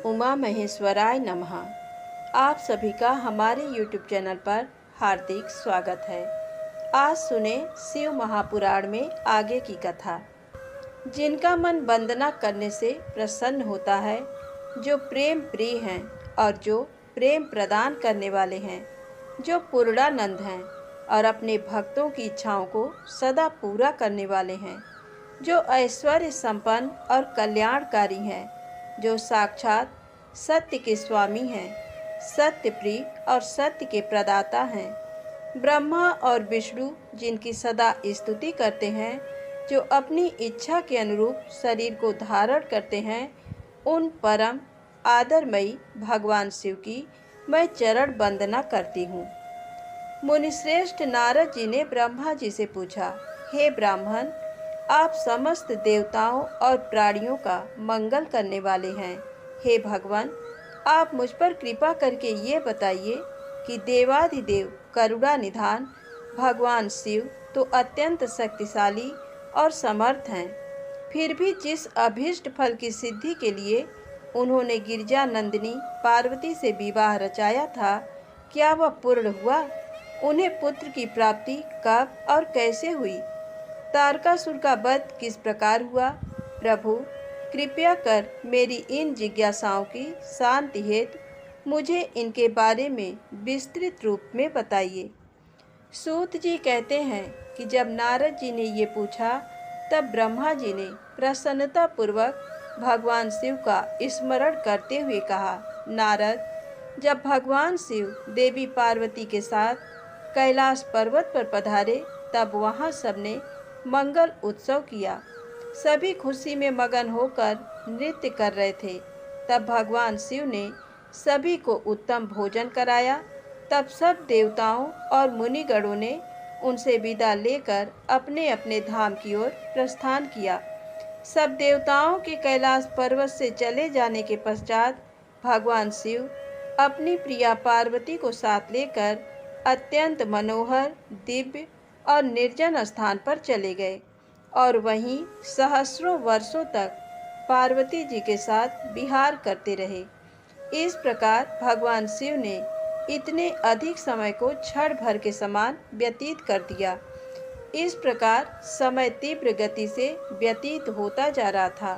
उमा महेश्वराय नमः। आप सभी का हमारे YouTube चैनल पर हार्दिक स्वागत है। आज सुने शिव महापुराण में आगे की कथा। जिनका मन वंदना करने से प्रसन्न होता है, जो प्रेम प्रिय हैं और जो प्रेम प्रदान करने वाले हैं, जो पूर्णानंद हैं और अपने भक्तों की इच्छाओं को सदा पूरा करने वाले हैं, जो ऐश्वर्य संपन्न और कल्याणकारी हैं, जो साक्षात सत्य के स्वामी हैं, सत्य प्रिय और सत्य के प्रदाता हैं, ब्रह्मा और विष्णु जिनकी सदा स्तुति करते हैं, जो अपनी इच्छा के अनुरूप शरीर को धारण करते हैं, उन परम आदरमयी भगवान शिव की मैं चरण वंदना करती हूँ। मुनिश्रेष्ठ नारद जी ने ब्रह्मा जी से पूछा, हे ब्राह्मण, आप समस्त देवताओं और प्राणियों का मंगल करने वाले हैं। हे भगवान, आप मुझ पर कृपा करके ये बताइए कि देवाधिदेव करुणा निधान भगवान शिव तो अत्यंत शक्तिशाली और समर्थ हैं, फिर भी जिस अभीष्ट फल की सिद्धि के लिए उन्होंने गिरजा नंदिनी पार्वती से विवाह रचाया था, क्या वह पूर्ण हुआ? उन्हें पुत्र की प्राप्ति कब और कैसे हुई? तारकासुर का वध किस प्रकार हुआ? प्रभु, कृपया कर मेरी इन जिज्ञासाओं की शांति हेतु मुझे इनके बारे में विस्तृत रूप में बताइए। सूत जी कहते हैं कि जब नारद जी ने ये पूछा, तब ब्रह्मा जी ने प्रसन्नता पूर्वक भगवान शिव का स्मरण करते हुए कहा, नारद, जब भगवान शिव देवी पार्वती के साथ कैलाश पर्वत पर पधारे, तब वहाँ सबने मंगल उत्सव किया। सभी खुशी में मगन होकर नृत्य कर रहे थे। तब भगवान शिव ने सभी को उत्तम भोजन कराया। तब सब देवताओं और मुनिगणों ने उनसे विदा लेकर अपने अपने धाम की ओर प्रस्थान किया। सब देवताओं के कैलाश पर्वत से चले जाने के पश्चात भगवान शिव अपनी प्रिया पार्वती को साथ लेकर अत्यंत मनोहर, दिव्य और निर्जन स्थान पर चले गए और वहीं सहस्रों वर्षों तक पार्वती जी के साथ विहार करते रहे। इस प्रकार भगवान शिव ने इतने अधिक समय को क्षण भर के समान व्यतीत कर दिया। इस प्रकार समय तीव्र गति से व्यतीत होता जा रहा था।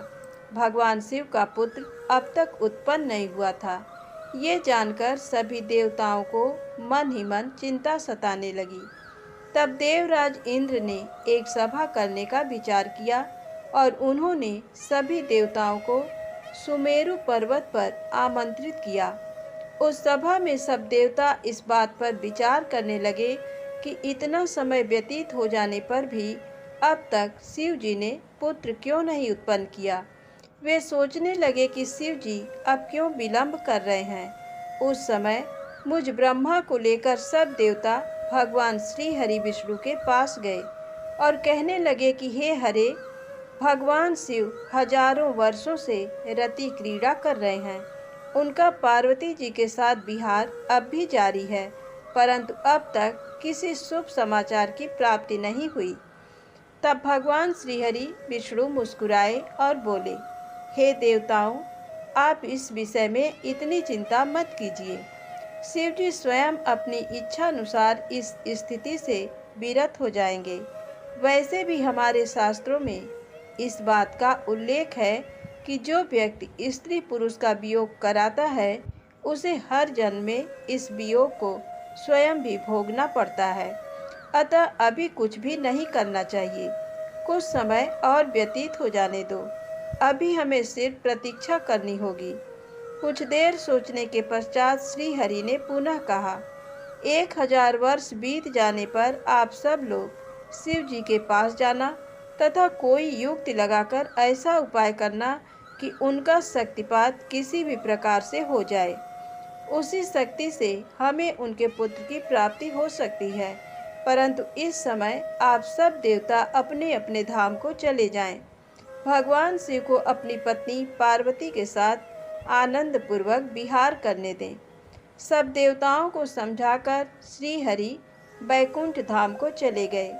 भगवान शिव का पुत्र अब तक उत्पन्न नहीं हुआ था। ये जानकर सभी देवताओं को मन ही मन चिंता सताने लगी। तब देवराज इंद्र ने एक सभा करने का विचार किया और उन्होंने सभी देवताओं को सुमेरु पर्वत पर आमंत्रित किया। उस सभा में सब देवता इस बात पर विचार करने लगे कि इतना समय व्यतीत हो जाने पर भी अब तक शिव जी ने पुत्र क्यों नहीं उत्पन्न किया। वे सोचने लगे कि शिव जी अब क्यों विलंब कर रहे हैं। उस समय मुझ ब्रह्मा को लेकर सब देवता भगवान श्री हरि विष्णु के पास गए और कहने लगे कि हे हरे, भगवान शिव हजारों वर्षों से रति क्रीड़ा कर रहे हैं। उनका पार्वती जी के साथ विहार अब भी जारी है, परंतु अब तक किसी शुभ समाचार की प्राप्ति नहीं हुई। तब भगवान श्री हरि विष्णु मुस्कुराए और बोले, हे देवताओं, आप इस विषय में इतनी चिंता मत कीजिए। शिव जी स्वयं अपनी इच्छा अनुसार इस स्थिति से विरत हो जाएंगे। वैसे भी हमारे शास्त्रों में इस बात का उल्लेख है कि जो व्यक्ति स्त्री पुरुष का वियोग कराता है, उसे हर जन्म में इस वियोग को स्वयं भी भोगना पड़ता है। अतः अभी कुछ भी नहीं करना चाहिए। कुछ समय और व्यतीत हो जाने दो। अभी हमें सिर्फ प्रतीक्षा करनी होगी। कुछ देर सोचने के पश्चात श्री हरि ने पुनः कहा, 1000 वर्ष बीत जाने पर आप सब लोग शिव जी के पास जाना तथा कोई युक्ति लगाकर ऐसा उपाय करना कि उनका शक्तिपात किसी भी प्रकार से हो जाए। उसी शक्ति से हमें उनके पुत्र की प्राप्ति हो सकती है। परंतु इस समय आप सब देवता अपने अपने धाम को चले जाएं। भगवान शिव को अपनी पत्नी पार्वती के साथ आनंद पूर्वक विहार करने दें। सब देवताओं को समझाकर श्री हरि बैकुंठ धाम को चले गए।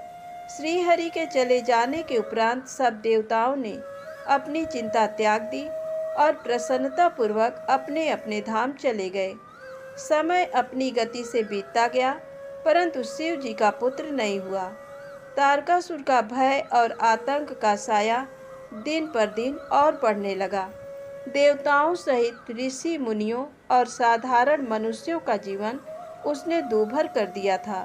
श्री हरि के चले जाने के उपरांत सब देवताओं ने अपनी चिंता त्याग दी और प्रसन्नतापूर्वक अपने अपने धाम चले गए। समय अपनी गति से बीतता गया, परंतु शिव जी का पुत्र नहीं हुआ। तारकासुर का भय और आतंक का साया दिन पर दिन और बढ़ने लगा। देवताओं सहित ऋषि मुनियों और साधारण मनुष्यों का जीवन उसने दूभर कर दिया था।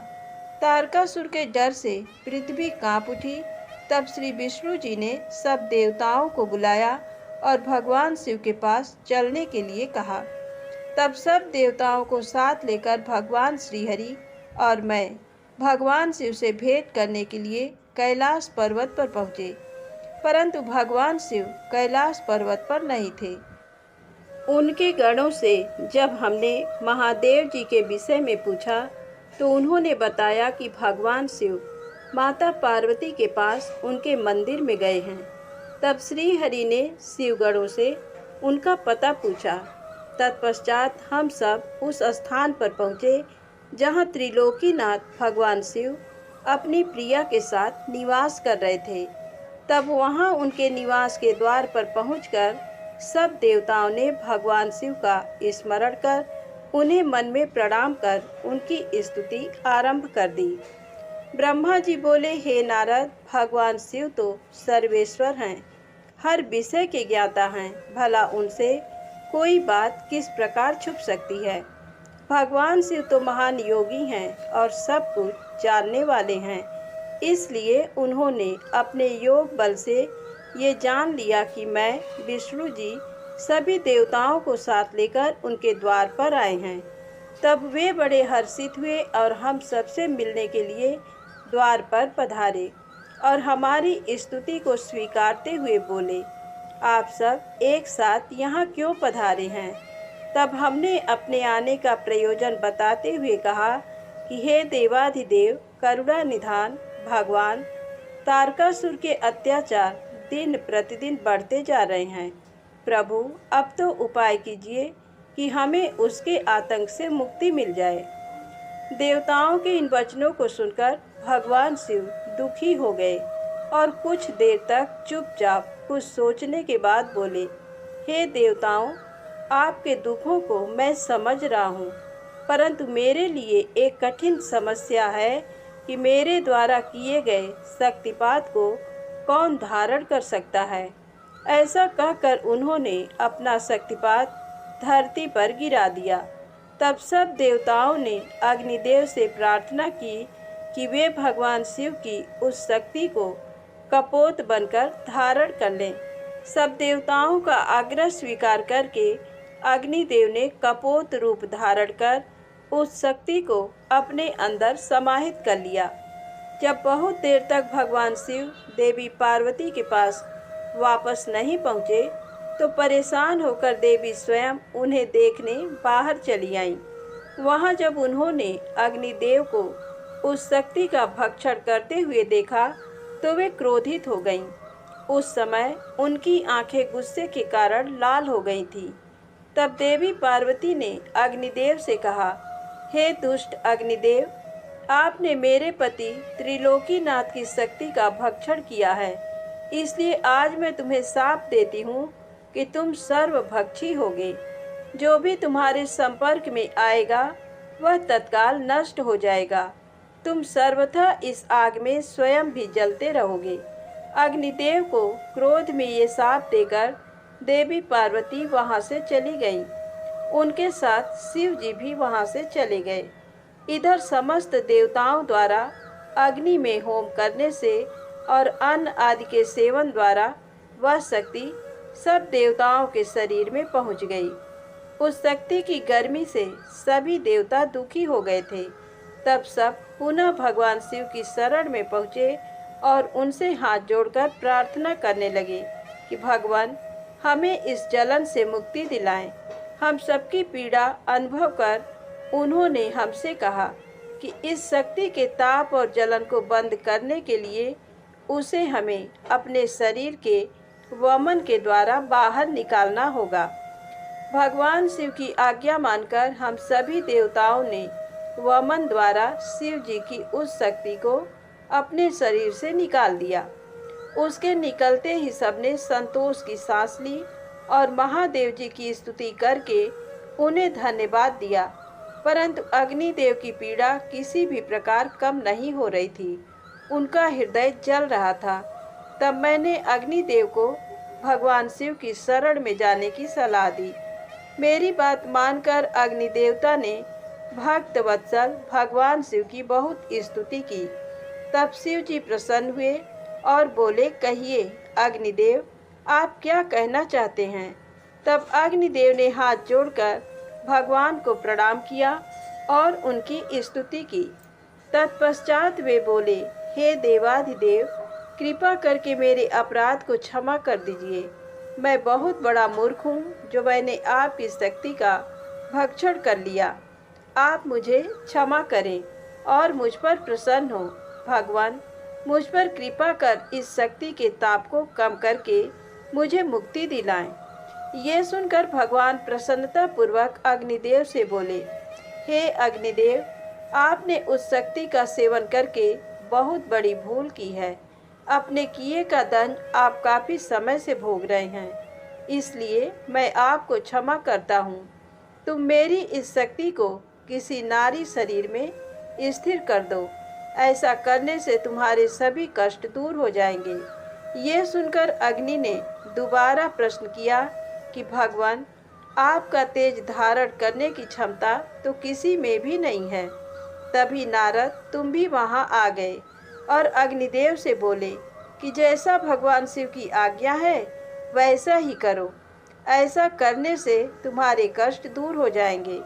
तारकासुर के डर से पृथ्वी कांप उठी। तब श्री विष्णु जी ने सब देवताओं को बुलाया और भगवान शिव के पास चलने के लिए कहा। तब सब देवताओं को साथ लेकर भगवान श्रीहरि और मैं भगवान शिव से भेंट करने के लिए कैलाश पर्वत पर पहुँचे, परंतु भगवान शिव कैलाश पर्वत पर नहीं थे। उनके गणों से जब हमने महादेव जी के विषय में पूछा तो उन्होंने बताया कि भगवान शिव माता पार्वती के पास उनके मंदिर में गए हैं। तब श्री हरि ने शिवगणों से उनका पता पूछा। तत्पश्चात हम सब उस स्थान पर पहुँचे जहाँ त्रिलोकीनाथ भगवान शिव अपनी प्रिया के साथ निवास कर रहे थे। तब वहाँ उनके निवास के द्वार पर पहुंचकर सब देवताओं ने भगवान शिव का स्मरण कर उन्हें मन में प्रणाम कर उनकी स्तुति आरंभ कर दी। ब्रह्मा जी बोले, हे नारद, भगवान शिव तो सर्वेश्वर हैं, हर विषय के ज्ञाता हैं, भला उनसे कोई बात किस प्रकार छुप सकती है। भगवान शिव तो महान योगी हैं और सब कुछ जानने वाले हैं, इसलिए उन्होंने अपने योग बल से ये जान लिया कि मैं विष्णु जी सभी देवताओं को साथ लेकर उनके द्वार पर आए हैं। तब वे बड़े हर्षित हुए और हम सबसे मिलने के लिए द्वार पर पधारे और हमारी स्तुति को स्वीकारते हुए बोले, आप सब एक साथ यहाँ क्यों पधारे हैं। तब हमने अपने आने का प्रयोजन बताते हुए कहा कि हे देवाधिदेव करुणा निधान भगवान, तारकासुर के अत्याचार दिन प्रतिदिन बढ़ते जा रहे हैं। प्रभु, अब तो उपाय कीजिए कि हमें उसके आतंक से मुक्ति मिल जाए। देवताओं के इन वचनों को सुनकर भगवान शिव दुखी हो गए और कुछ देर तक चुपचाप कुछ सोचने के बाद बोले, हे देवताओं, आपके दुखों को मैं समझ रहा हूँ, परंतु मेरे लिए एक कठिन समस्या है कि मेरे द्वारा किए गए शक्तिपात को कौन धारण कर सकता है। ऐसा कहकर उन्होंने अपना शक्तिपात धरती पर गिरा दिया। तब सब देवताओं ने अग्निदेव से प्रार्थना की कि वे भगवान शिव की उस शक्ति को कपोत बनकर धारण कर लें। सब देवताओं का आग्रह स्वीकार करके अग्निदेव ने कपोत रूप धारण कर उस शक्ति को अपने अंदर समाहित कर लिया। जब बहुत देर तक भगवान शिव देवी पार्वती के पास वापस नहीं पहुँचे तो परेशान होकर देवी स्वयं उन्हें देखने बाहर चली आईं। वहाँ जब उन्होंने अग्निदेव को उस शक्ति का भक्षण करते हुए देखा तो वे क्रोधित हो गईं। उस समय उनकी आंखें गुस्से के कारण लाल हो गई थीं। तब देवी पार्वती ने अग्निदेव से कहा, हे दुष्ट अग्निदेव, आपने मेरे पति त्रिलोकीनाथ की शक्ति का भक्षण किया है, इसलिए आज मैं तुम्हें शाप देती हूँ कि तुम सर्वभक्षी होगे। जो भी तुम्हारे संपर्क में आएगा वह तत्काल नष्ट हो जाएगा। तुम सर्वथा इस आग में स्वयं भी जलते रहोगे। अग्निदेव को क्रोध में ये शाप देकर देवी पार्वती वहाँ से चली गईं। उनके साथ शिव जी भी वहाँ से चले गए। इधर समस्त देवताओं द्वारा अग्नि में होम करने से और अन्न आदि के सेवन द्वारा वह शक्ति सब देवताओं के शरीर में पहुँच गई। उस शक्ति की गर्मी से सभी देवता दुखी हो गए थे। तब सब पुनः भगवान शिव की शरण में पहुँचे और उनसे हाथ जोड़कर प्रार्थना करने लगे कि भगवान, हमें इस जलन से मुक्ति दिलाएं। हम सबकी पीड़ा अनुभव कर उन्होंने हमसे कहा कि इस शक्ति के ताप और जलन को बंद करने के लिए उसे हमें अपने शरीर के वमन के द्वारा बाहर निकालना होगा। भगवान शिव की आज्ञा मानकर हम सभी देवताओं ने वमन द्वारा शिव जी की उस शक्ति को अपने शरीर से निकाल दिया। उसके निकलते ही सबने संतोष की सांस ली और महादेव जी की स्तुति करके उन्हें धन्यवाद दिया, परंतु अग्निदेव की पीड़ा किसी भी प्रकार कम नहीं हो रही थी। उनका हृदय जल रहा था। तब मैंने अग्निदेव को भगवान शिव की शरण में जाने की सलाह दी। मेरी बात मानकर अग्निदेवता ने भक्त वत्सल भगवान शिव की बहुत स्तुति की। तब शिव जी प्रसन्न हुए और बोले, कहिए अग्निदेव, आप क्या कहना चाहते हैं। तब अग्निदेव ने हाथ जोड़कर भगवान को प्रणाम किया और उनकी स्तुति की। तत्पश्चात वे बोले, हे देवाधिदेव, कृपा करके मेरे अपराध को क्षमा कर दीजिए। मैं बहुत बड़ा मूर्ख हूँ जो मैंने आपकी शक्ति का भक्षण कर लिया। आप मुझे क्षमा करें और मुझ पर प्रसन्न हो। भगवान, मुझ पर कृपा कर इस शक्ति के ताप को कम करके मुझे मुक्ति दिलाएं। ये सुनकर भगवान प्रसन्नता पूर्वक अग्निदेव से बोले, हे अग्निदेव, आपने उस शक्ति का सेवन करके बहुत बड़ी भूल की है। अपने किए का दंड आप काफी समय से भोग रहे हैं, इसलिए मैं आपको क्षमा करता हूँ। तुम मेरी इस शक्ति को किसी नारी शरीर में स्थिर कर दो। ऐसा करने से तुम्हारे सभी कष्ट दूर हो जाएंगे। ये सुनकर अग्नि ने दोबारा प्रश्न किया कि भगवान, आपका तेज धारण करने की क्षमता तो किसी में भी नहीं है। तभी नारद, तुम भी वहां आ गए और अग्निदेव से बोले कि जैसा भगवान शिव की आज्ञा है वैसा ही करो। ऐसा करने से तुम्हारे कष्ट दूर हो जाएंगे।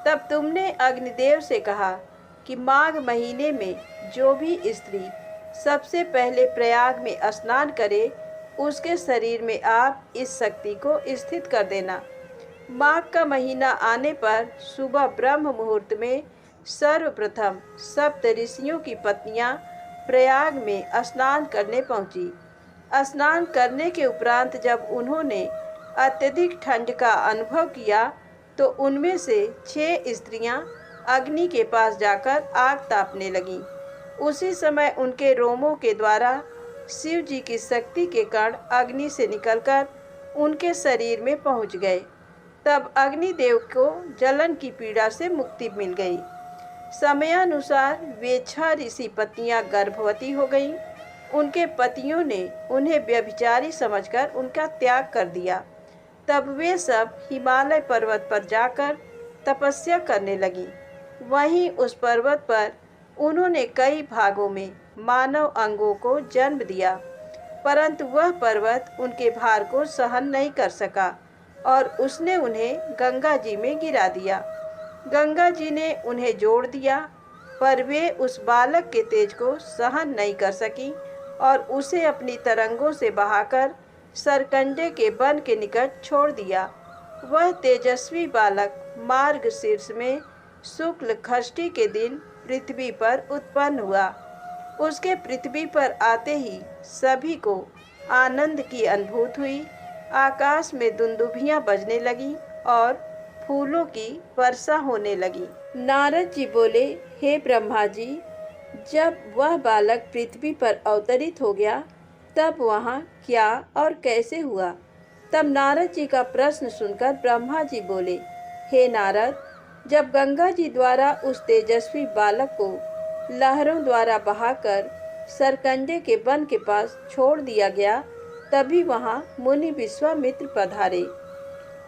तब तुमने अग्निदेव से कहा कि माघ महीने में जो भी स्त्री सबसे पहले प्रयाग में स्नान करे, उसके शरीर में आप इस शक्ति को स्थित कर देना। माघ का महीना आने पर सुबह ब्रह्म मुहूर्त में सर्वप्रथम सप्त ऋषियों की पत्नियां प्रयाग में स्नान करने पहुंची। स्नान करने के उपरांत जब उन्होंने अत्यधिक ठंड का अनुभव किया तो उनमें से 6 स्त्रियां अग्नि के पास जाकर आग तापने लगीं। उसी समय उनके रोमों के द्वारा शिव जी की शक्ति के कण अग्नि से निकलकर उनके शरीर में पहुंच गए। तब अग्निदेव को जलन की पीड़ा से मुक्ति मिल गई। समयानुसार वे 6 ऋषि पत्नियां गर्भवती हो गईं। उनके पतियों ने उन्हें व्यभिचारी समझकर उनका त्याग कर दिया। तब वे सब हिमालय पर्वत पर जाकर तपस्या करने लगी। वहीं उस पर्वत पर उन्होंने कई भागों में मानव अंगों को जन्म दिया, परंतु वह पर्वत उनके भार को सहन नहीं कर सका और उसने उन्हें गंगा जी में गिरा दिया। गंगा जी ने उन्हें जोड़ दिया, पर वे उस बालक के तेज को सहन नहीं कर सकी और उसे अपनी तरंगों से बहाकर सरकंडे के वन के निकट छोड़ दिया। वह तेजस्वी बालक मार्गशीर्ष में शुक्ल षष्ठी के दिन पृथ्वी पर उत्पन्न हुआ। उसके पृथ्वी पर आते ही सभी को आनंद की अनुभूति हुई। आकाश में दुंदुभियां बजने लगी और फूलों की वर्षा होने लगी। नारद जी बोले, हे ब्रह्मा जी, जब वह बालक पृथ्वी पर अवतरित हो गया तब वहाँ क्या और कैसे हुआ। तब नारद जी का प्रश्न सुनकर ब्रह्मा जी बोले, हे नारद, जब गंगा जी द्वारा उस तेजस्वी बालक को लहरों द्वारा बहाकर सरकंडे के वन के पास छोड़ दिया गया, तभी वहाँ मुनि विश्वामित्र पधारे।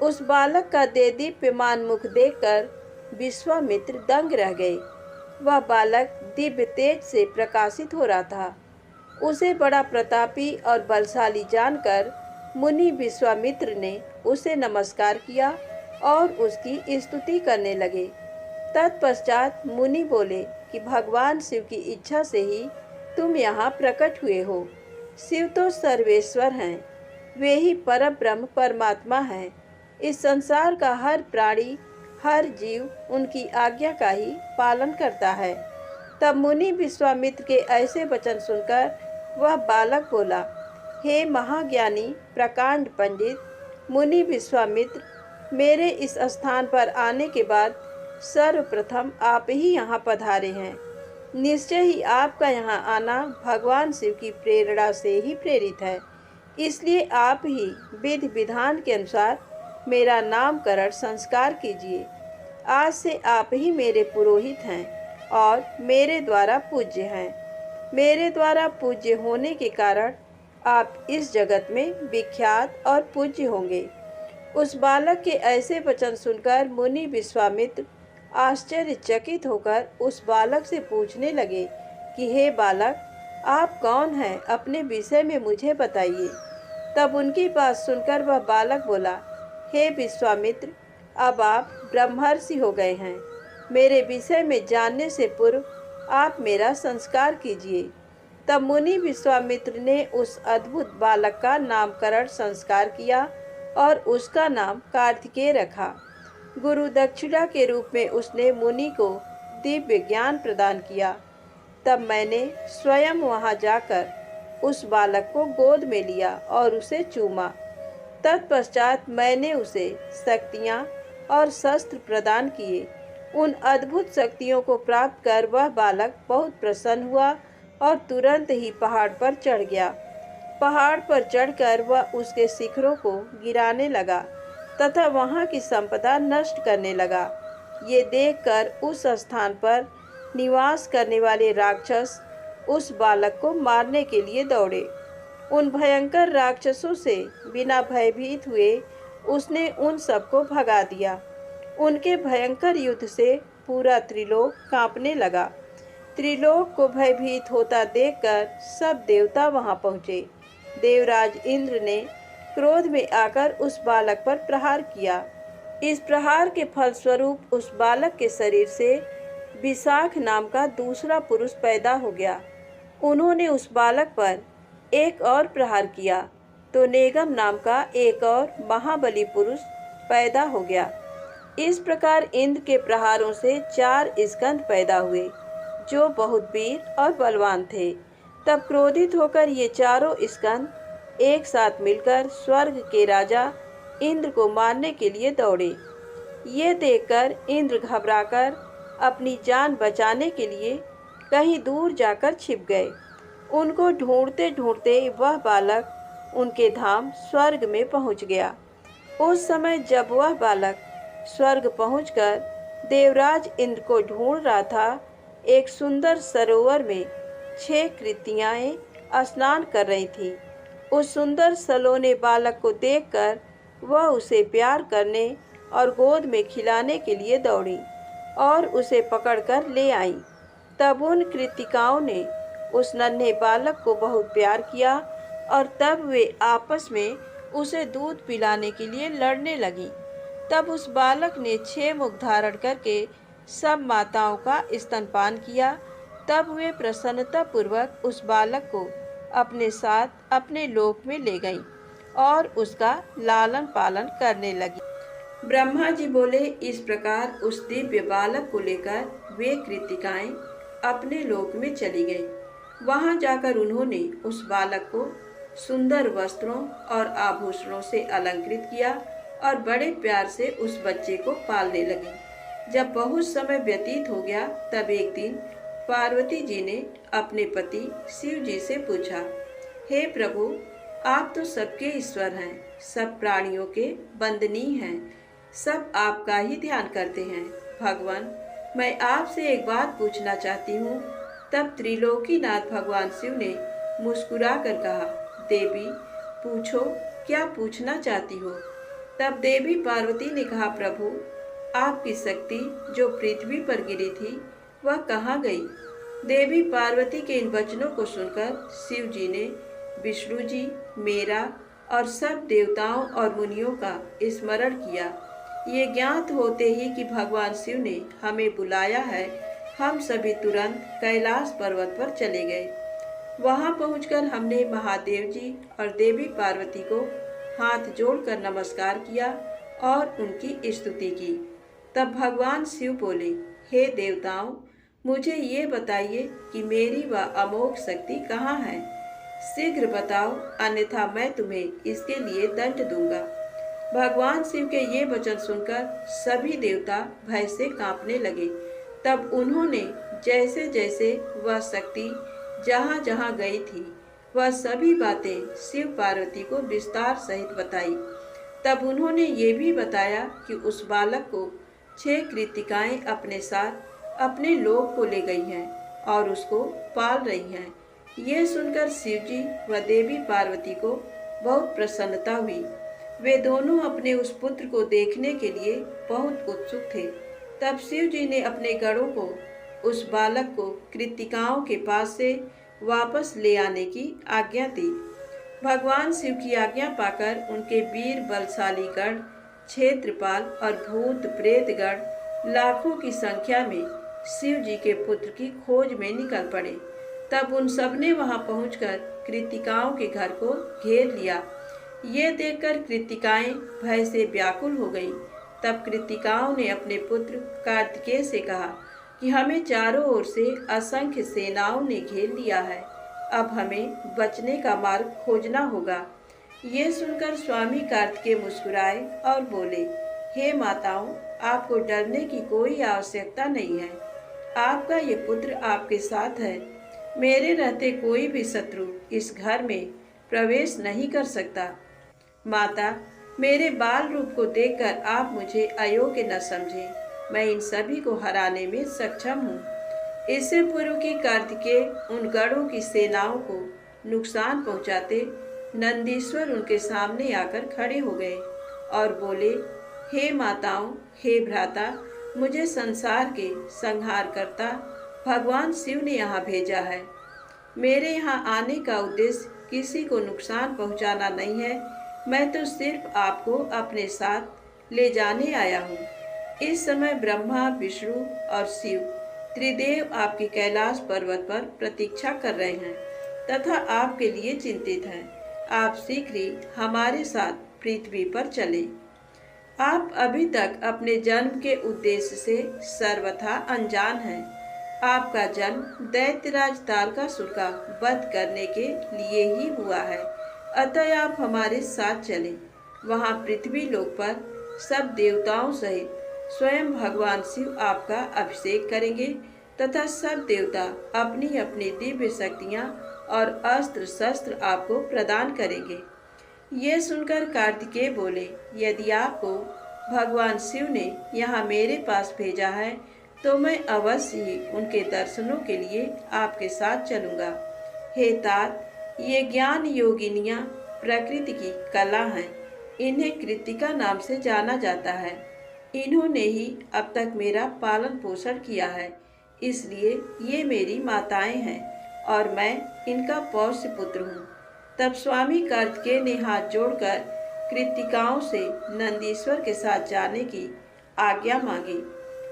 उस बालक का देदीप्यमान मुख देखकर विश्वामित्र दंग रह गए। वह बालक दिव्य तेज से प्रकाशित हो रहा था। उसे बड़ा प्रतापी और बलशाली जानकर मुनि विश्वामित्र ने उसे नमस्कार किया और उसकी स्तुति करने लगे। तत्पश्चात मुनि बोले कि भगवान शिव की इच्छा से ही तुम यहाँ प्रकट हुए हो। शिव तो सर्वेश्वर हैं, वे ही परब्रह्म परमात्मा हैं। इस संसार का हर प्राणी, हर जीव उनकी आज्ञा का ही पालन करता है। तब मुनि विश्वामित्र के ऐसे वचन सुनकर वह बालक बोला, हे महाज्ञानी प्रकांड पंडित मुनि विश्वामित्र, मेरे इस स्थान पर आने के बाद सर्वप्रथम आप ही यहाँ पधारे हैं। निश्चय ही आपका यहाँ आना भगवान शिव की प्रेरणा से ही प्रेरित है, इसलिए आप ही विधि विधान के अनुसार मेरा नामकरण संस्कार कीजिए। आज से आप ही मेरे पुरोहित हैं और मेरे द्वारा पूज्य हैं। मेरे द्वारा पूज्य होने के कारण आप इस जगत में विख्यात और पूज्य होंगे। उस बालक के ऐसे वचन सुनकर मुनि विश्वामित्र आश्चर्यचकित होकर उस बालक से पूछने लगे कि हे बालक, आप कौन हैं? अपने विषय में मुझे बताइए। तब उनकी बात सुनकर वह बालक बोला, हे विश्वामित्र, अब आप ब्रह्मर्षि हो गए हैं। मेरे विषय में जानने से पूर्व आप मेरा संस्कार कीजिए। तब मुनि विश्वामित्र ने उस अद्भुत बालक का नामकरण संस्कार किया और उसका नाम कार्तिकेय रखा। गुरु दक्षिणा के रूप में उसने मुनि को दिव्य ज्ञान प्रदान किया। तब मैंने स्वयं वहां जाकर उस बालक को गोद में लिया और उसे चूमा। तत्पश्चात मैंने उसे शक्तियां और शस्त्र प्रदान किए। उन अद्भुत शक्तियों को प्राप्त कर वह बालक बहुत प्रसन्न हुआ और तुरंत ही पहाड़ पर चढ़ गया। पहाड़ पर चढ़कर वह उसके शिखरों को गिराने लगा तथा वहां की संपदा नष्ट करने लगा। ये देखकर उस स्थान पर निवास करने वाले राक्षस उस बालक को मारने के लिए दौड़े। उन भयंकर राक्षसों से बिना भयभीत हुए उसने उन सबको भगा दिया। उनके भयंकर युद्ध से पूरा त्रिलोक कांपने लगा। त्रिलोक को भयभीत होता देखकर सब देवता वहां पहुंचे। देवराज इंद्र ने क्रोध में आकर उस बालक पर प्रहार किया। इस प्रहार के फलस्वरूप उस बालक के शरीर से विशाख नाम का दूसरा पुरुष पैदा हो गया। उन्होंने उस बालक पर एक और प्रहार किया तो नेगम नाम का एक और महाबली पुरुष पैदा हो गया। इस प्रकार इंद्र के प्रहारों से 4 स्कंद पैदा हुए जो बहुत वीर और बलवान थे। तब क्रोधित होकर ये चारों स्कंद एक साथ मिलकर स्वर्ग के राजा इंद्र को मारने के लिए दौड़े। ये देखकर इंद्र घबराकर अपनी जान बचाने के लिए कहीं दूर जाकर छिप गए। उनको ढूंढते ढूंढते वह बालक उनके धाम स्वर्ग में पहुंच गया। उस समय जब वह बालक स्वर्ग पहुंचकर देवराज इंद्र को ढूंढ रहा था, एक सुंदर सरोवर में 6 कृत्याएं स्नान कर रही थी। उस सुंदर सलोने बालक को देखकर वह उसे प्यार करने और गोद में खिलाने के लिए दौड़ी और उसे पकड़कर ले आई। तब उन कृतिकाओं ने उस नन्हे बालक को बहुत प्यार किया और तब वे आपस में उसे दूध पिलाने के लिए लड़ने लगी। तब उस बालक ने 6 मुख धारण करके सब माताओं का स्तनपान किया। तब वे प्रसन्नता पूर्वक उस बालक को अपने साथ अपने लोक में ले गईं और उसका लालन पालन करने लगी। ब्रह्मा जी बोले, इस प्रकार उस दिव्य बालक को लेकर वे कृतिकाएं अपने लोक में चली गईं। वहां जाकर उन्होंने उस बालक को सुंदर वस्त्रों और आभूषणों से अलंकृत किया और बड़े प्यार से उस बच्चे को पालने लगी। जब बहुत समय व्यतीत हो गया तब एक दिन पार्वती जी ने अपने पति शिव जी से पूछा, हे प्रभु, आप तो सबके ईश्वर हैं, सब प्राणियों के वंदनीय हैं, सब आपका ही ध्यान करते हैं। भगवान, मैं आपसे एक बात पूछना चाहती हूँ। तब त्रिलोकीनाथ भगवान शिव ने मुस्कुरा कर कहा, देवी पूछो, क्या पूछना चाहती हो। तब देवी पार्वती ने कहा, प्रभु, आपकी शक्ति जो पृथ्वी पर गिरी थी वह कहाँ गई। देवी पार्वती के इन वचनों को सुनकर शिव जी ने विष्णु जी, मेरा और सब देवताओं और मुनियों का स्मरण किया। ये ज्ञात होते ही कि भगवान शिव ने हमें बुलाया है, हम सभी तुरंत कैलाश पर्वत पर चले गए। वहां पहुंचकर हमने महादेव जी और देवी पार्वती को हाथ जोड़कर नमस्कार किया और उनकी स्तुति की। तब भगवान शिव बोले, हे देवताओं, मुझे ये बताइए कि मेरी वह अमोघ शक्ति कहाँ है। शीघ्र बताओ, अन्यथा मैं तुम्हें इसके लिए दंड दूंगा। भगवान शिव के ये वचन सुनकर सभी देवता भय से कांपने लगे। तब उन्होंने जैसे जैसे वह शक्ति जहाँ जहाँ गई थी वह सभी बातें शिव पार्वती को विस्तार सहित बताई। तब उन्होंने ये भी बताया कि उस बालक को 6 कृतिकाएं अपने साथ अपने लोक को ले गई हैं और उसको पाल रही हैं। ये सुनकर शिवजी व देवी पार्वती को बहुत प्रसन्नता हुई। वे दोनों अपने उस पुत्र को देखने के लिए बहुत उत्सुक थे। तब शिवजी ने अपने गणों को उस बालक को कृतिकाओं के पास से वापस ले आने की आज्ञा दी। भगवान शिव की आज्ञा पाकर उनके वीर बलशाली गण, क्षेत्रपाल और भूत प्रेत गण लाखों की संख्या में शिव जी के पुत्र की खोज में निकल पड़े। तब उन सब ने वहां पहुंचकर कृतिकाओं के घर को घेर लिया। ये देखकर कृतिकाएं भय से व्याकुल हो गईं। तब कृतिकाओं ने अपने पुत्र कार्तिकेय से कहा कि हमें चारों ओर से असंख्य सेनाओं ने घेर लिया है, अब हमें बचने का मार्ग खोजना होगा। ये सुनकर स्वामी कार्तिकेय मुस्कुराए और बोले, हे माताओं, आपको डरने की कोई आवश्यकता नहीं है। आपका ये पुत्र आपके साथ है। मेरे रहते कोई भी शत्रु इस घर में प्रवेश नहीं कर सकता। माता, मेरे बाल रूप को देखकर आप मुझे अयोग्य न समझें। मैं इन सभी को हराने में सक्षम हूँ। इससे पूर्व कि कार्तिकेय उन गणों की सेनाओं को नुकसान पहुँचाते, नंदीश्वर उनके सामने आकर खड़े हो गए और बोले, हे माताओं, हे भ्राता, मुझे संसार के संहारकर्ता भगवान शिव ने यहाँ भेजा है। मेरे यहाँ आने का उद्देश्य किसी को नुकसान पहुँचाना नहीं है। मैं तो सिर्फ आपको अपने साथ ले जाने आया हूँ। इस समय ब्रह्मा, विष्णु और शिव त्रिदेव आपके कैलाश पर्वत पर प्रतीक्षा कर रहे हैं तथा आपके लिए चिंतित हैं। आप शीघ्र ही हमारे साथ पृथ्वी पर चले। आप अभी तक अपने जन्म के उद्देश्य से सर्वथा अनजान हैं। आपका जन्म दैत्यराज तारकासुर का वध करने के लिए ही हुआ है। अतः आप हमारे साथ चलें। वहाँ पृथ्वी लोक पर सब देवताओं सहित स्वयं भगवान शिव आपका अभिषेक करेंगे तथा सब देवता अपनी अपनी दिव्य शक्तियाँ और अस्त्र शस्त्र आपको प्रदान करेंगे। ये सुनकर कार्तिकेय बोले, यदि आपको भगवान शिव ने यहाँ मेरे पास भेजा है तो मैं अवश्य ही उनके दर्शनों के लिए आपके साथ चलूँगा। हे तात, ये ज्ञान योगिनियाँ प्रकृति की कला हैं। इन्हें कृतिका नाम से जाना जाता है। इन्होंने ही अब तक मेरा पालन पोषण किया है, इसलिए ये मेरी माताएं हैं और मैं इनका पौष्य पुत्र हूँ। तब स्वामी कार्तिकेय ने हाथ जोड़कर कृतिकाओं से नंदीश्वर के साथ जाने की आज्ञा मांगी।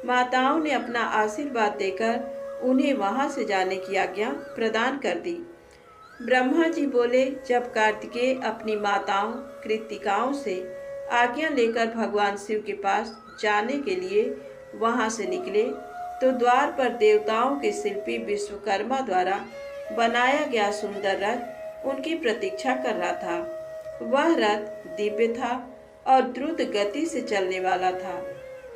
माताओं ने अपना आशीर्वाद देकर उन्हें वहां से जाने की आज्ञा प्रदान कर दी। ब्रह्मा जी बोले, जब कार्तिकेय अपनी माताओं कृतिकाओं से आज्ञा लेकर भगवान शिव के पास जाने के लिए वहां से निकले तो द्वार पर देवताओं के शिल्पी विश्वकर्मा द्वारा बनाया गया सुंदर रथ उनकी प्रतीक्षा कर रहा था। वह रथ दिव्य था और द्रुत गति से चलने वाला था।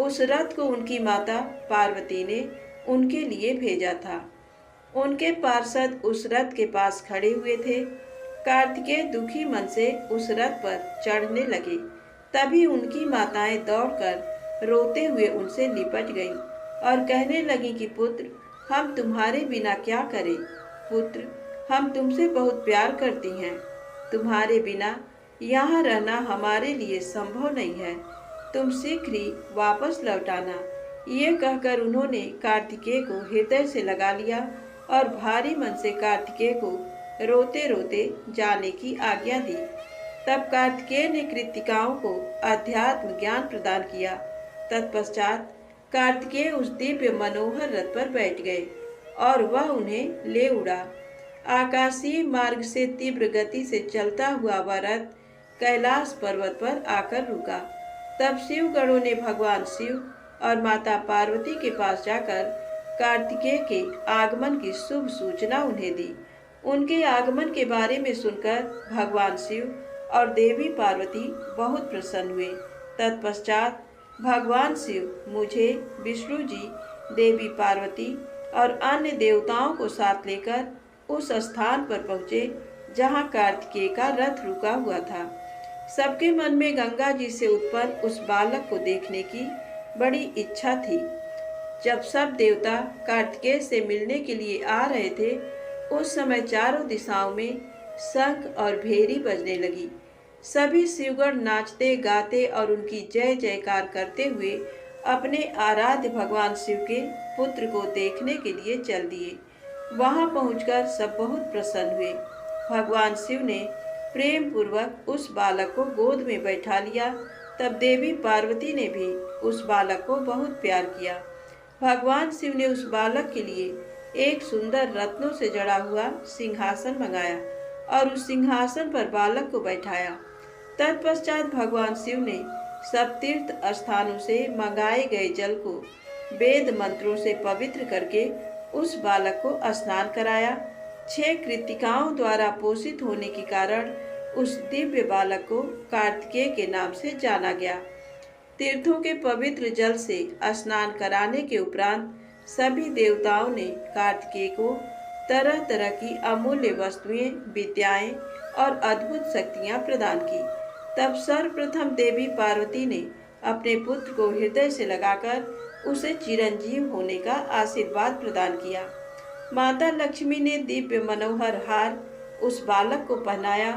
उस रथ को उनकी माता पार्वती ने उनके लिए भेजा था। उनके पार्षद उस रथ के पास खड़े हुए थे। कार्तिकेय दुखी मन से उस रथ पर चढ़ने लगे। तभी उनकी माताएं दौड़कर रोते हुए उनसे लिपट गईं और कहने लगी कि पुत्र, हम तुम्हारे बिना क्या करें। पुत्र, हम तुमसे बहुत प्यार करती हैं। तुम्हारे बिना यहाँ रहना हमारे लिए संभव नहीं है। तुम शीघ्र ही वापस लौट आना। ये कहकर उन्होंने कार्तिकेय को हृदय से लगा लिया और भारी मन से कार्तिकेय को रोते रोते जाने की आज्ञा दी। तब कार्तिकेय ने कृतिकाओं को अध्यात्म ज्ञान प्रदान किया। तत्पश्चात कार्तिकेय उस दिव्य मनोहर रथ पर बैठ गए और वह उन्हें ले उड़ा। आकाशीय मार्ग से तीव्र गति से चलता हुआ वह रथ कैलाश पर्वत पर आकर रुका। तब शिव गणों ने भगवान शिव और माता पार्वती के पास जाकर कार्तिकेय के आगमन की शुभ सूचना उन्हें दी। उनके आगमन के बारे में सुनकर भगवान शिव और देवी पार्वती बहुत प्रसन्न हुए। तत्पश्चात भगवान शिव मुझे, विष्णु जी, देवी पार्वती और अन्य देवताओं को साथ लेकर उस स्थान पर पहुँचे जहाँ कार्तिकेय का रथ रुका हुआ था। सबके मन में गंगा जी से उत्पन्न उस बालक को देखने की बड़ी इच्छा थी। जब सब देवता कार्तिकेय से मिलने के लिए आ रहे थे, उस समय चारों दिशाओं में शंख और भेरी बजने लगी। सभी शिवगण नाचते गाते और उनकी जय जयकार करते हुए अपने आराध्य भगवान शिव के पुत्र को देखने के लिए चल दिए। वहां पहुंचकर सब बहुत प्रसन्न हुए। भगवान शिव ने प्रेम पूर्वक उस बालक को गोद में बैठा लिया। तब देवी पार्वती ने भी उस बालक को बहुत प्यार किया। भगवान शिव ने उस बालक के लिए एक सुंदर रत्नों से जड़ा हुआ सिंहासन मंगाया और उस सिंहासन पर बालक को बैठाया। तत्पश्चात भगवान शिव ने सब तीर्थ स्थानों से मंगाए गए जल को वेद मंत्रों से पवित्र करके उस बालक को स्नान कराया। 6 कृतिकाओं द्वारा पोषित होने के कारण उस दिव्य बालक को कार्तिकेय के नाम से जाना गया। तीर्थों के पवित्र जल से स्नान कराने के उपरांत सभी देवताओं ने कार्तिकेय को तरह तरह की अमूल्य वस्तुएं, विद्याएं और अद्भुत शक्तियां प्रदान की। तब सर्वप्रथम देवी पार्वती ने अपने पुत्र को हृदय से लगाकर उसे चिरंजीव होने का आशीर्वाद प्रदान किया। माता लक्ष्मी ने दिव्य मनोहर हार उस बालक को पहनाया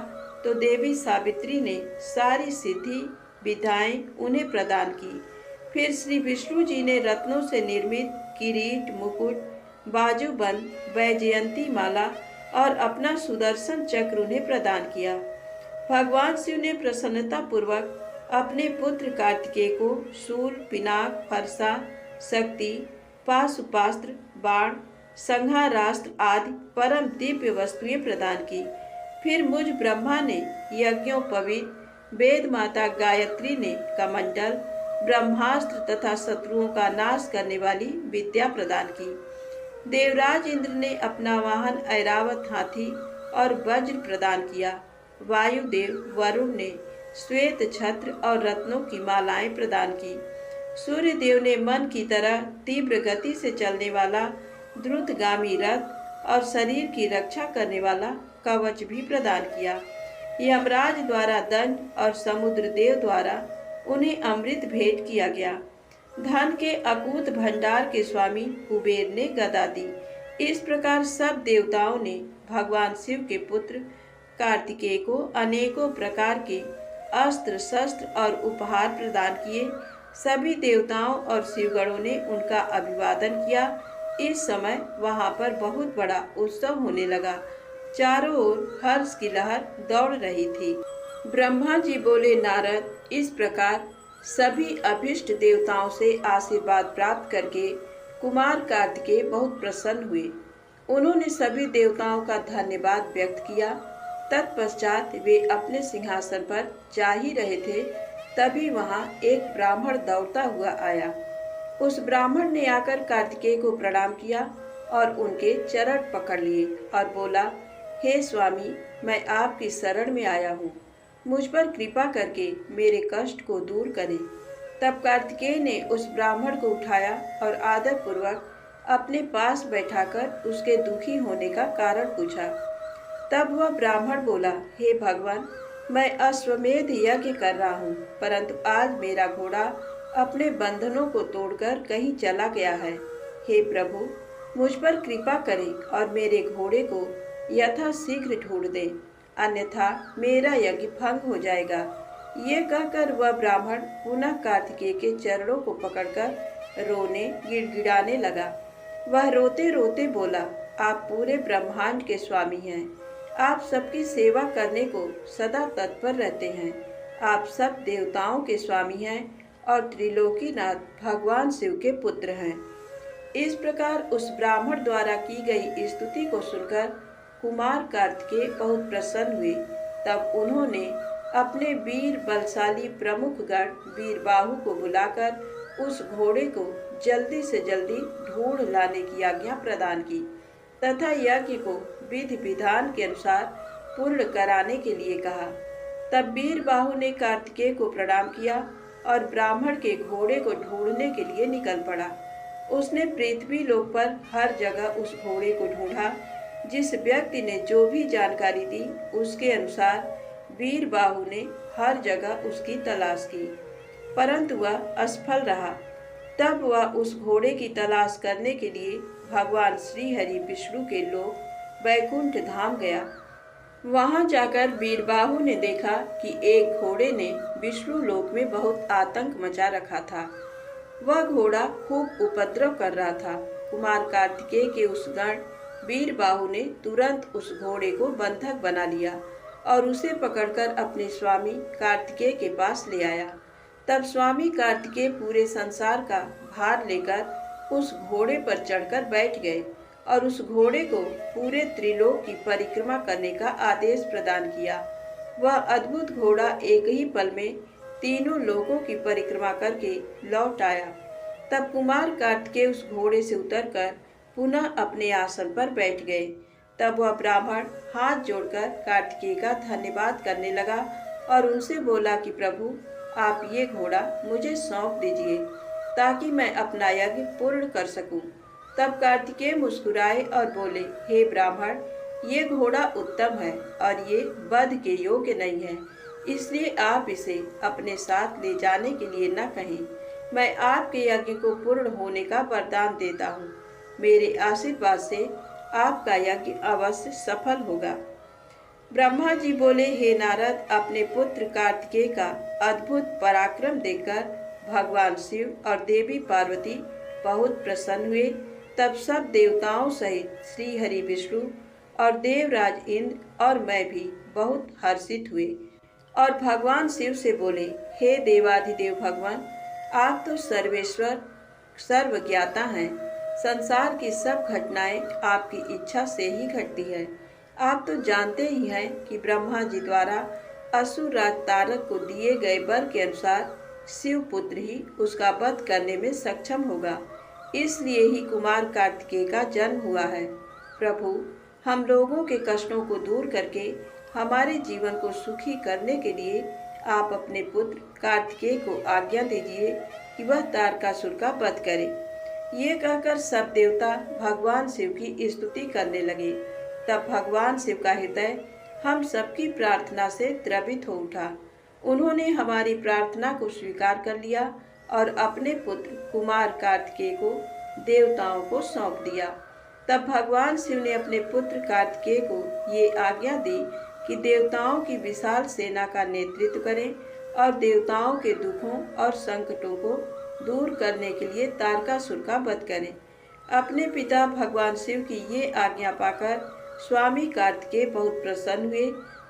तो देवी सावित्री ने सारी सिद्धि विद्याएं उन्हें प्रदान की। फिर श्री विष्णु जी ने रत्नों से निर्मित किरीट, मुकुट, बाजूबंद, वैजयंती माला और अपना सुदर्शन चक्र उन्हें प्रदान किया। भगवान शिव ने प्रसन्नता पूर्वक अपने पुत्र कार्तिकेय को शूल, पिनाक, फरसा, शक्ति, पाशुपास्त्र, बाण, संहारास्त्र आदि परम दिव्य वस्तुएं प्रदान की। फिर मुझ ब्रह्मा ने यज्ञोपवीत, वेद माता गायत्री ने कमंडल, ब्रह्मास्त्र तथा शत्रुओं का नाश करने वाली विद्या प्रदान की। देवराज इंद्र ने अपना वाहन ऐरावत हाथी और वज्र प्रदान किया। वायुदेव वरुण ने श्वेत छत्र और रत्नों की मालाएं प्रदान की। सूर्य देव ने मन की तरह तीव्र गति से चलने वाला द्रुतगामी रथ और शरीर की रक्षा करने वाला कवच भी प्रदान किया। यमराज द्वारा दंड और समुद्र देव द्वारा उन्हें अमृत भेंट किया गया। धन के अकूत भंडार के स्वामी कुबेर ने गदा दी। इस प्रकार सब देवताओं ने भगवान शिव के पुत्र कार्तिकेय को अनेकों प्रकार के अस्त्र शस्त्र और उपहार प्रदान किए। सभी देवताओं और शिवगणों ने उनका अभिवादन किया। इस समय वहां पर बहुत बड़ा उत्सव होने लगा। चारों ओर हर्ष की लहर दौड़ रही थी। ब्रह्मा जी बोले, नारद, इस प्रकार सभी अभिष्ट देवताओं से आशीर्वाद प्राप्त करके कुमार कार्तिकेय बहुत प्रसन्न हुए। उन्होंने सभी देवताओं का धन्यवाद व्यक्त किया। तत्पश्चात वे अपने सिंहासन पर जा ही रहे थे, तभी वहां एक ब्राह्मण दौड़ता हुआ आया। उस ब्राह्मण ने आकर कार्तिकेय को प्रणाम किया और उनके चरण पकड़ लिए और बोला, हे स्वामी, मैं आपकी शरण में आया हूँ, मुझ पर कृपा करके मेरे कष्ट को दूर करें। तब कार्तिकेय ने उस ब्राह्मण को उठाया और आदर पूर्वक अपने पास बैठाकर उसके दुखी होने का कारण पूछा। तब वह ब्राह्मण बोला, हे भगवान, मैं अश्वमेध यज्ञ कर रहा हूँ, परंतु आज मेरा घोड़ा अपने बंधनों को तोड़कर कहीं चला गया है। हे प्रभु, मुझ पर कृपा करें और मेरे घोड़े को यथाशीघ्र ढूंढ दें, अन्यथा मेरा यज्ञ भंग हो जाएगा। ये कहकर वह ब्राह्मण पुनः कार्तिकेय के चरणों को पकड़कर रोने गिड़गिड़ाने लगा। वह रोते रोते बोला, आप पूरे ब्रह्मांड के स्वामी हैं, आप सबकी सेवा करने को सदा तत्पर रहते हैं, आप सब देवताओं के स्वामी हैं और त्रिलोकीनाथ भगवान शिव के पुत्र हैं। इस प्रकार उस ब्राह्मण द्वारा की गई स्तुति को सुनकर कुमार कार्तिकेय बहुत प्रसन्न हुए। तब उन्होंने अपने वीर बलशाली प्रमुख गण वीरबाहु को बुलाकर उस घोड़े को जल्दी से जल्दी ढूंढ लाने की आज्ञा प्रदान की तथा यज्ञ को विधि विधान के अनुसार पूर्ण कराने के लिए कहा। तब वीरबाहु ने कार्तिकेय को प्रणाम किया और ब्राह्मण के घोड़े को ढूंढने के लिए निकल पड़ा। उसने पृथ्वी लोक पर हर जगह उस घोड़े को ढूंढा, जिस व्यक्ति ने जो भी जानकारी दी उसके अनुसार वीरबाहु ने हर जगह उसकी तलाश की, परंतु वह असफल रहा। तब वह उस घोड़े की तलाश करने के लिए भगवान श्री हरि विष्णु के लोक वैकुंठ धाम गया। वहां जाकर वीरबाहु ने देखा कि एक घोड़े ने विष्णु लोक में बहुत आतंक मचा रखा था। वह घोड़ा खूब उपद्रव कर रहा था। कुमार कार्तिकेय के उस गण वीरबाहु ने तुरंत उस घोड़े को बंधक बना लिया और उसे पकड़कर अपने स्वामी कार्तिकेय के पास ले आया। तब स्वामी कार्तिकेय पूरे संसार का भार लेकर उस घोड़े पर चढ़कर बैठ गए और उस घोड़े को पूरे त्रिलोक की परिक्रमा करने का आदेश प्रदान किया। वह अद्भुत घोड़ा एक ही पल में तीनों लोकों की परिक्रमा करके लौट आया। तब कुमार कार्तिकेय उस घोड़े से उतरकर पुनः अपने आसन पर बैठ गए। तब वह ब्राह्मण हाथ जोड़कर कार्तिकेय का धन्यवाद करने लगा और उनसे बोला कि प्रभु, आप ये घोड़ा मुझे सौंप दीजिए ताकि मैं अपना यज्ञ पूर्ण कर सकूं। तब कार्तिकेय मुस्कुराए और बोले, हे ब्राह्मण, ये घोड़ा उत्तम है और ये वध के योग्य नहीं है, इसलिए आप इसे अपने साथ ले जाने के लिए न कहें। मैं आपके यज्ञ को पूर्ण होने का वरदान देता हूँ। मेरे आशीर्वाद से आपका यज्ञ अवश्य सफल होगा। ब्रह्मा जी बोले, हे नारद, अपने पुत्र कार्तिकेय का अद्भुत पराक्रम देखकर भगवान शिव और देवी पार्वती बहुत प्रसन्न हुए। तब सब देवताओं सहित श्री हरि विष्णु और देवराज इंद्र और मैं भी बहुत हर्षित हुए और भगवान शिव से बोले, हे देवाधिदेव भगवान, आप तो सर्वेश्वर सर्वज्ञाता हैं। संसार की सब घटनाएं आपकी इच्छा से ही घटती है। आप तो जानते ही हैं कि ब्रह्मा जी द्वारा असुर राज तारक को दिए गए वर के अनुसार शिव पुत्र ही उसका वध करने में सक्षम होगा। इसलिए ही कुमार कार्तिकेय का जन्म हुआ है। प्रभु, हम लोगों के कष्टों को दूर करके हमारे जीवन को सुखी करने के लिए आप अपने पुत्र कार्तिकेय को आज्ञा दीजिए कि वह तारकासुर का वध करे। ये कहकर सब देवता भगवान शिव की स्तुति करने लगे। तब भगवान शिव का हृदय हम सबकी प्रार्थना से द्रवित हो उठा। उन्होंने हमारी प्रार्थना को स्वीकार कर लिया और अपने पुत्र कुमार कार्तिकेय को देवताओं को सौंप दिया। तब भगवान शिव ने अपने पुत्र कार्तिकेय को ये आज्ञा दी कि देवताओं की विशाल सेना का नेतृत्व करें और देवताओं के दुखों और संकटों को दूर करने के लिए तारकासुर का वध करें। अपने पिता भगवान शिव की ये आज्ञा पाकर स्वामी कार्तिकेय बहुत प्रसन्न हुए।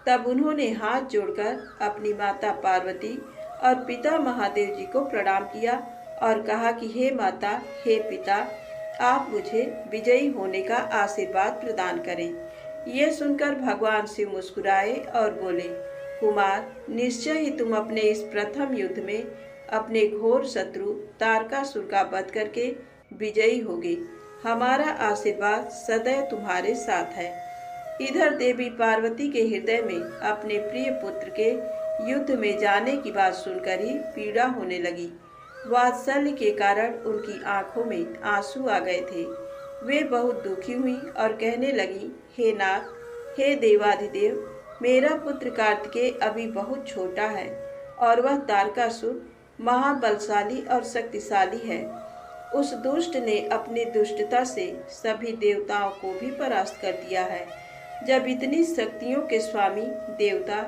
तब उन्होंने हाथ जोड़कर अपनी माता पार्वती और पिता महादेव जी को प्रणाम किया और कहा कि हे माता, हे पिता, आप मुझे विजयी होने का आशीर्वाद प्रदान करें। ये सुनकर भगवान शिव मुस्कुराए और बोले, कुमार, निश्चय ही तुम अपने इस प्रथम युद्ध में अपने घोर शत्रु तारकासुर का वध करके विजयी होगे। हमारा आशीर्वाद सदैव तुम्हारे साथ है। इधर देवी पार्वती के हृदय में अपने प्रिय पुत्र के युद्ध में जाने की बात सुनकर ही पीड़ा होने लगी। वात्सल्य के कारण उनकी आंखों में आंसू आ गए थे। वे बहुत दुखी हुई और कहने लगी, हे नाथ, हे देवाधिदेव, मेरा पुत्र कार्तिकेय अभी बहुत छोटा है और वह तारकासुर महाबलशाली और शक्तिशाली है। उस दुष्ट ने अपनी दुष्टता से सभी देवताओं को भी परास्त कर दिया है। जब इतनी शक्तियों के स्वामी देवता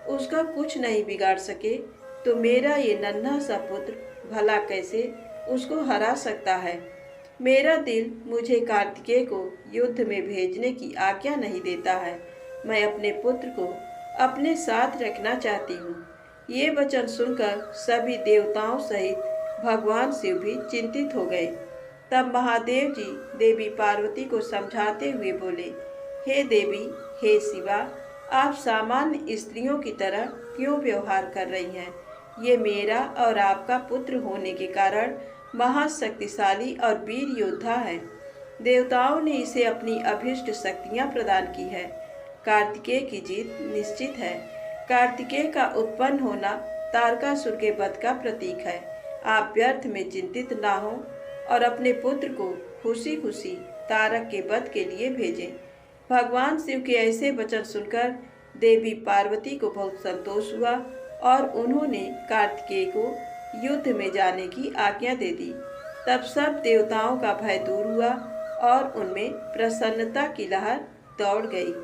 उसका कुछ नहीं बिगाड़ सके, तो मेरा ये नन्हा सा पुत्र भला कैसे उसको हरा सकता है। मेरा दिल मुझे कार्तिकेय को युद्ध में भेजने की आज्ञा नहीं देता है। मैं अपने पुत्र को अपने साथ रखना चाहती हूँ। ये वचन सुनकर सभी देवताओं सहित भगवान शिव भी चिंतित हो गए। तब महादेव जी देवी पार्वती को समझाते हुए बोले, हे देवी, हे शिवा, आप सामान्य स्त्रियों की तरह क्यों व्यवहार कर रही हैं? ये मेरा और आपका पुत्र होने के कारण महाशक्तिशाली और वीर योद्धा है। देवताओं ने इसे अपनी अभीष्ट शक्तियां प्रदान की है। कार्तिकेय की जीत निश्चित है। कार्तिकेय का उत्पन्न होना तारकासुर के वध का प्रतीक है। आप व्यर्थ में चिंतित ना हो और अपने पुत्र को खुशी खुशी तारक के वध के लिए भेजें। भगवान शिव के ऐसे वचन सुनकर देवी पार्वती को बहुत संतोष हुआ और उन्होंने कार्तिकेय को युद्ध में जाने की आज्ञा दे दी। तब सब देवताओं का भय दूर हुआ और उनमें प्रसन्नता की लहर दौड़ गई।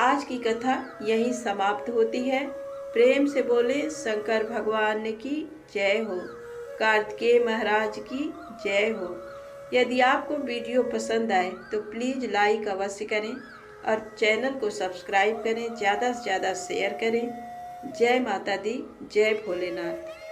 आज की कथा यहीं समाप्त होती है। प्रेम से बोले शंकर भगवान की जय हो, कार्तिकेय महाराज की जय हो। यदि आपको वीडियो पसंद आए तो प्लीज़ लाइक अवश्य करें और चैनल को सब्सक्राइब करें, ज़्यादा से ज़्यादा शेयर करें। जय माता दी, जय भोलेनाथ।